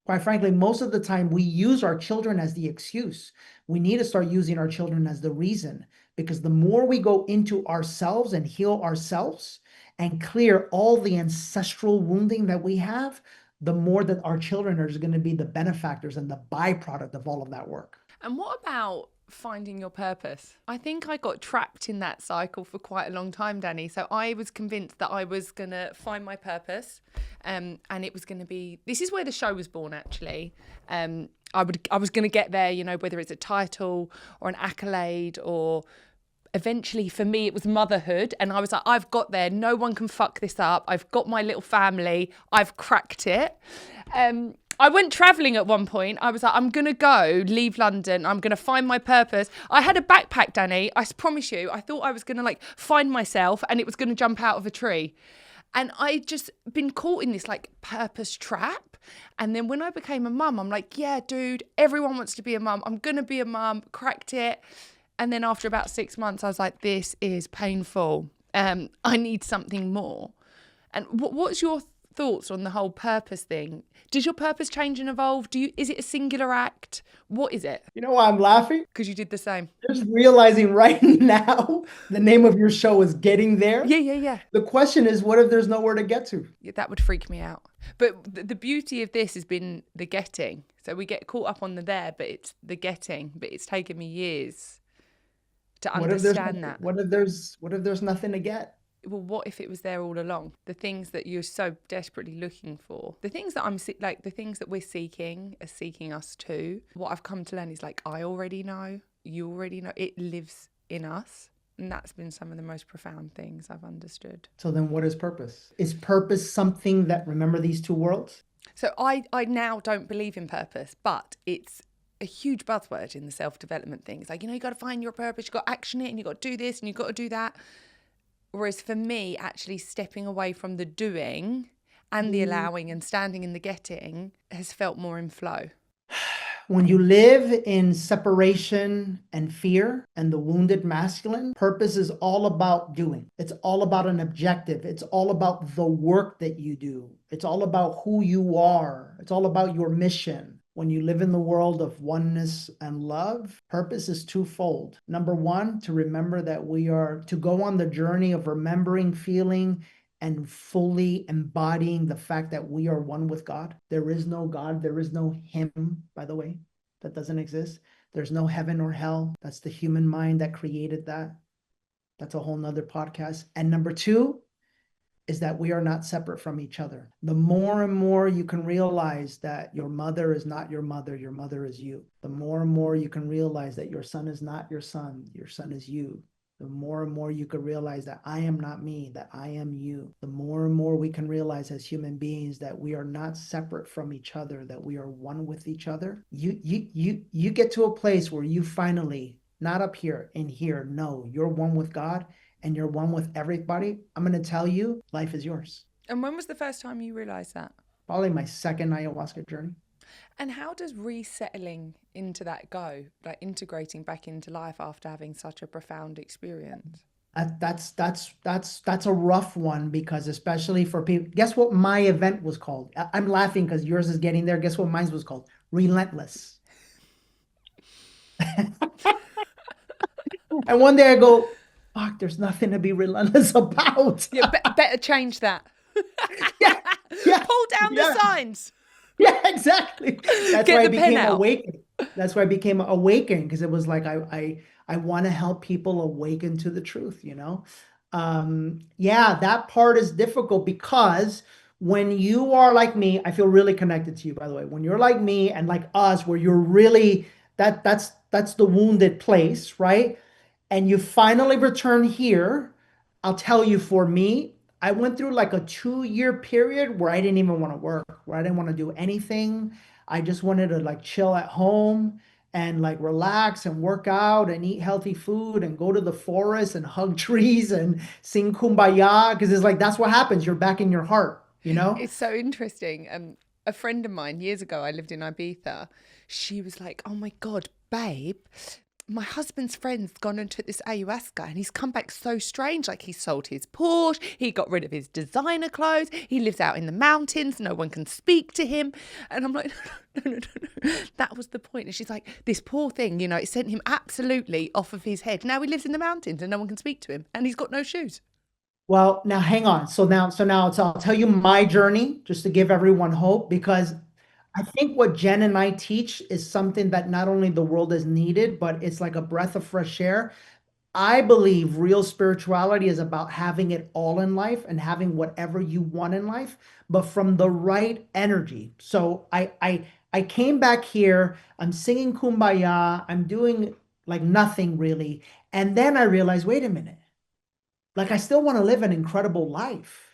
Quite frankly, most of the time we use our children as the excuse. We need to start using our children as the reason, because the more we go into ourselves and heal ourselves and clear all the ancestral wounding that we have, the more that our children are going to be the benefactors and the byproduct of all of that work. And what about finding your purpose? I think I got trapped in that cycle for quite a long time, Danny. So I was convinced that I was going to find my purpose, and it was going to be, this is where the show was born, actually. I was going to get there, whether it's a title or an accolade, or eventually for me it was motherhood, and I was like, I've got there, no one can fuck this up, I've got my little family, I've cracked it. I went travelling at one point. I was like, I'm going to go leave London. I'm going to find my purpose. I had a backpack, Danny. I promise you, I thought I was going to find myself and it was going to jump out of a tree. And I just been caught in this purpose trap. And then when I became a mum, I'm like, yeah, dude, everyone wants to be a mum. I'm going to be a mum, cracked it. And then after about 6 months, I was like, this is painful. I need something more. And what's your thoughts on the whole purpose thing? Does your purpose change and evolve? Is it a singular act? What is it? You know why I'm laughing? Because you did the same. Just realizing right now the name of your show is Getting There. Yeah. The question is, what if there's nowhere to get to? Yeah, that would freak me out. But the beauty of this has been the getting. So we get caught up on the there, but it's the getting. But it's taken me years to understand that. What if there's nothing to get? Well, what if it was there all along? The things that you're so desperately looking for, the things that the things that we're seeking are seeking us too. What I've come to learn is I already know, you already know, it lives in us. And that's been some of the most profound things I've understood. So then what is purpose? Is purpose something that, remember these two worlds? So I now don't believe in purpose, but it's a huge buzzword in the self-development things. You got to find your purpose, you got to action it, and you got to do this and you got to do that. Whereas for me, actually stepping away from the doing and the allowing and standing in the getting has felt more in flow. When you live in separation and fear and the wounded masculine, purpose is all about doing. It's all about an objective. It's all about the work that you do. It's all about who you are. It's all about your mission. When you live in the world of oneness and love, purpose is twofold. Number one, to remember that we are to go on the journey of remembering, feeling, and fully embodying the fact that we are one with God. There is no God. There is no Him, by the way. That doesn't exist. There's no heaven or hell. That's the human mind that created that. That's a whole nother podcast. And number two is that we are not separate from each other. The more and more you can realize that your mother is not your mother is you. The more and more you can realize that your son is not your son is you. The more and more you can realize that I am not me, that I am you. The more and more we can realize as human beings that we are not separate from each other, that we are one with each other. You get to a place where you finally, not up here, in here, no, you're one with God and you're one with everybody. I'm going to tell you, life is yours. And when was the first time you realised that? Probably my second ayahuasca journey. And how does resettling into that go, like integrating back into life after having such a profound experience? That's a rough one because especially for people, guess what my event was called? I'm laughing because yours is getting there. Guess what mine was called? Relentless. And one day I go, fuck, there's nothing to be relentless about. Yeah, better change that. Yeah, yeah, Pull down the yeah. signs. Yeah, exactly. That's why Get I the pen became out. awakened. That's why I became awakened because it was like I want to help people awaken to the truth, you know? Yeah, that part is difficult because when you are like me, I feel really connected to you, by the way. When you're like me and like us, where you're really that's the wounded place, right? And you finally return here, I'll tell you, for me, I went through like a 2 year period where I didn't even want to work, where I didn't want to do anything. I just wanted to like chill at home and like relax and work out and eat healthy food and go to the forest and hug trees and sing kumbaya because it's like that's what happens. You're back in your heart, you know? It's so interesting. A friend of mine years ago, I lived in Ibiza. She was like, "Oh my god, babe, my husband's friend's gone and took this ayahuasca and he's come back so strange. Like he sold his Porsche, he got rid of his designer clothes, he lives out in the mountains, no one can speak to him." And I'm like, no. That was the point. And she's like, this poor thing, you know, it sent him absolutely off of his head. Now he lives in the mountains and no one can speak to him and he's got no shoes. Well, now hang on. I'll tell you my journey just to give everyone hope because I think what Jen and I teach is something that not only the world has needed, but it's like a breath of fresh air. I believe real spirituality is about having it all in life and having whatever you want in life, but from the right energy. So I came back here, I'm singing Kumbaya, I'm doing like nothing really. And then I realized, wait a minute, like I still want to live an incredible life.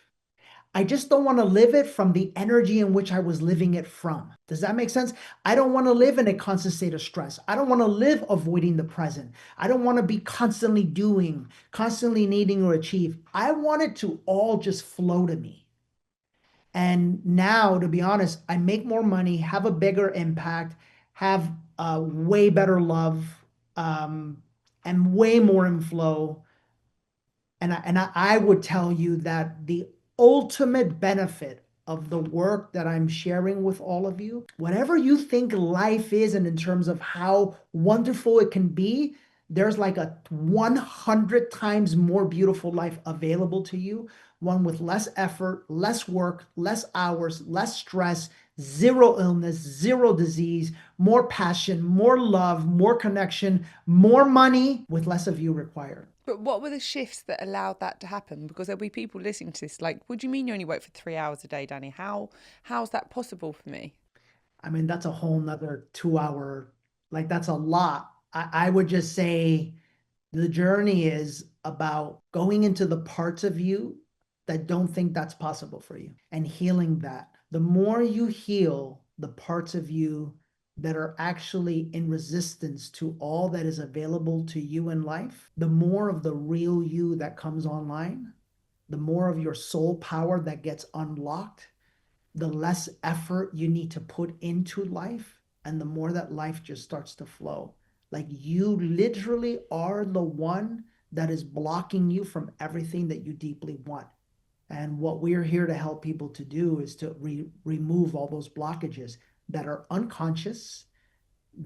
I just don't want to live it from the energy in which I was living it from. Does that make sense? I don't want to live in a constant state of stress. I don't want to live avoiding the present. I don't want to be constantly doing, constantly needing or achieve. I want it to all just flow to me. And now, to be honest, I make more money, have a bigger impact, have a way better love, um, and way more in flow. And I would tell you that the ultimate benefit of the work that I'm sharing with all of you, whatever you think life is, and in terms of how wonderful it can be, there's like a 100 times more beautiful life available to you, one with less effort, less work, less hours, less stress, zero illness, zero disease, more passion, more love, more connection, more money with less of you required. But what were the shifts that allowed that to happen? Because there'll be people listening to this like, what do you mean you only work for 3 hours a day, Danny? How's that possible for me? I mean, that's a whole nother 2 hour, like that's a lot. I would just say the journey is about going into the parts of you that don't think that's possible for you and healing that. The more you heal the parts of you that are actually in resistance to all that is available to you in life, the more of the real you that comes online, the more of your soul power that gets unlocked, the less effort you need to put into life, and the more that life just starts to flow. Like you literally are the one that is blocking you from everything that you deeply want. And what we're here to help people to do is to remove all those blockages that are unconscious,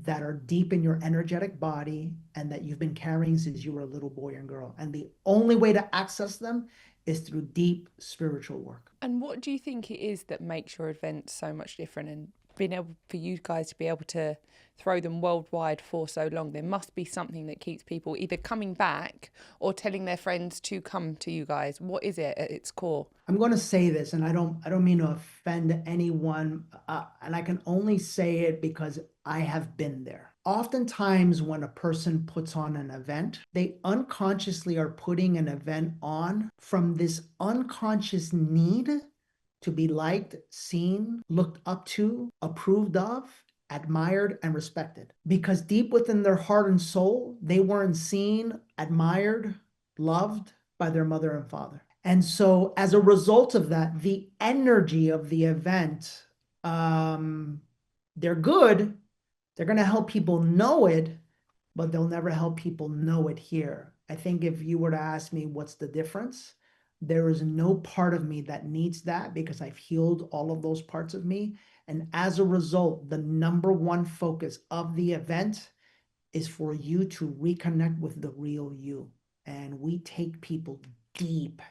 that are deep in your energetic body, and that you've been carrying since you were a little boy and girl. And the only way to access them is through deep spiritual work. And what do you think it is that makes your events so much different, and being able for you guys to be able to throw them worldwide for so long? There must be something that keeps people either coming back or telling their friends to come to you guys. What is it at its core? I'm going to say this, and I don't mean to offend anyone, and I can only say it because I have been there. Oftentimes, when a person puts on an event, they unconsciously are putting an event on from this unconscious need to be liked, seen, looked up to, approved of, admired, and respected. Because deep within their heart and soul, they weren't seen, admired, loved by their mother and father. And so as a result of that, the energy of the event, they're good. They're going to help people know it, but they'll never help people know it here. I think if you were to ask me what's the difference, there is no part of me that needs that because I've healed all of those parts of me. And as a result, the number one focus of the event is for you to reconnect with the real you. And we take people deep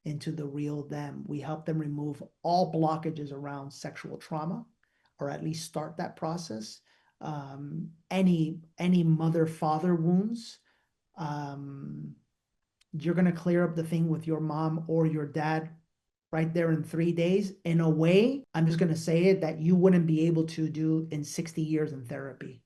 into the real them. We help them remove all blockages around sexual trauma, or at least start that process. Any mother-father wounds. You're going to clear up the thing with your mom or your dad right there in 3 days in a way, I'm just going to say it, that you wouldn't be able to do in 60 years in therapy.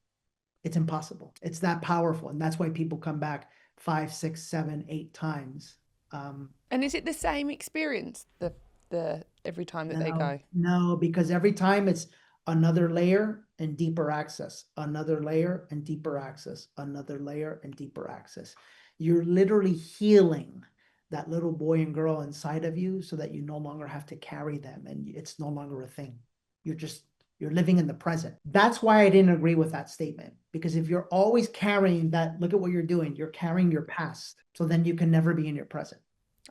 It's impossible. It's that powerful. And that's why people come back 5, 6, 7, 8 times. And is it the same experience the every time that they go? No, because every time it's another layer and deeper access, another layer and deeper access, another layer and deeper access. You're literally healing that little boy and girl inside of you so that you no longer have to carry them and it's no longer a thing. You're living in the present. That's why I didn't agree with that statement, because if you're always carrying that, look at what you're doing. You're carrying your past. So then you can never be in your present.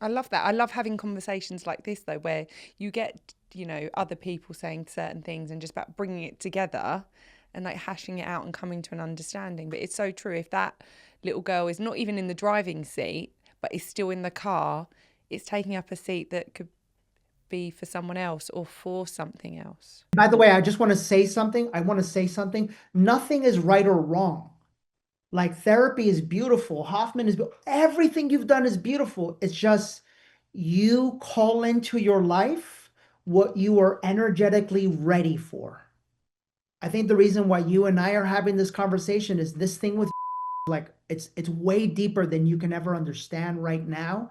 I love that. I love having conversations like this, though, where you get, other people saying certain things and just about bringing it together and like hashing it out and coming to an understanding. But it's so true. If that little girl is not even in the driving seat, but is still in the car, it's taking up a seat that could be for someone else or for something else. By the way, I just want to say something. Nothing is right or wrong. Like therapy is beautiful. Hoffman is beautiful. Everything you've done is beautiful. It's just you call into your life what you are energetically ready for. I think the reason why you and I are having this conversation is this thing with like it's way deeper than you can ever understand right now.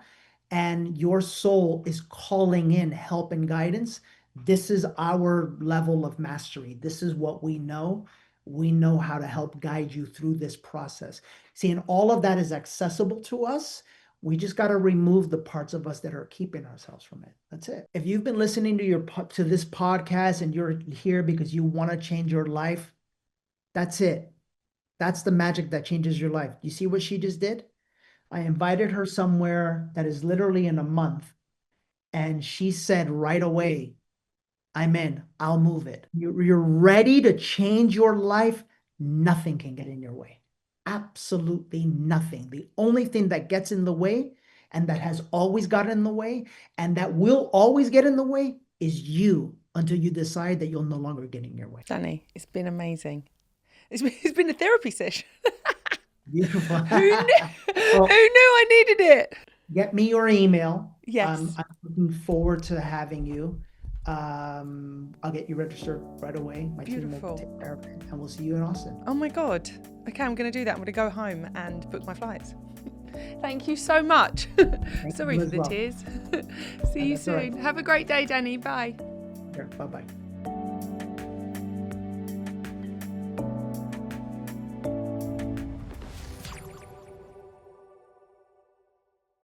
And your soul is calling in help and guidance. This is our level of mastery. This is what we know. We know how to help guide you through this process. See, and all of that is accessible to us. We just got to remove the parts of us that are keeping ourselves from it. That's it. If you've been listening to this podcast and you're here because you want to change your life, that's it. That's the magic that changes your life. You see what she just did? I invited her somewhere that is literally in a month. And she said right away, I'm in, I'll move it. You're ready to change your life. Nothing can get in your way. Absolutely nothing. The only thing that gets in the way and that has always gotten in the way and that will always get in the way is you until you decide that you'll no longer get in your way. Danny, it's been amazing. It's been a therapy session. Beautiful. Who knew I needed it? Get me your email. Yes. I'm looking forward to having you. I'll get you registered right away. My team will take care of it, and we'll see you in Austin. Oh my God. Okay, I'm going to do that. I'm going to go home and book my flights. Thank you so much. Sorry for the tears. See you soon. Right. Have a great day, Danny. Bye. Sure. Bye-bye.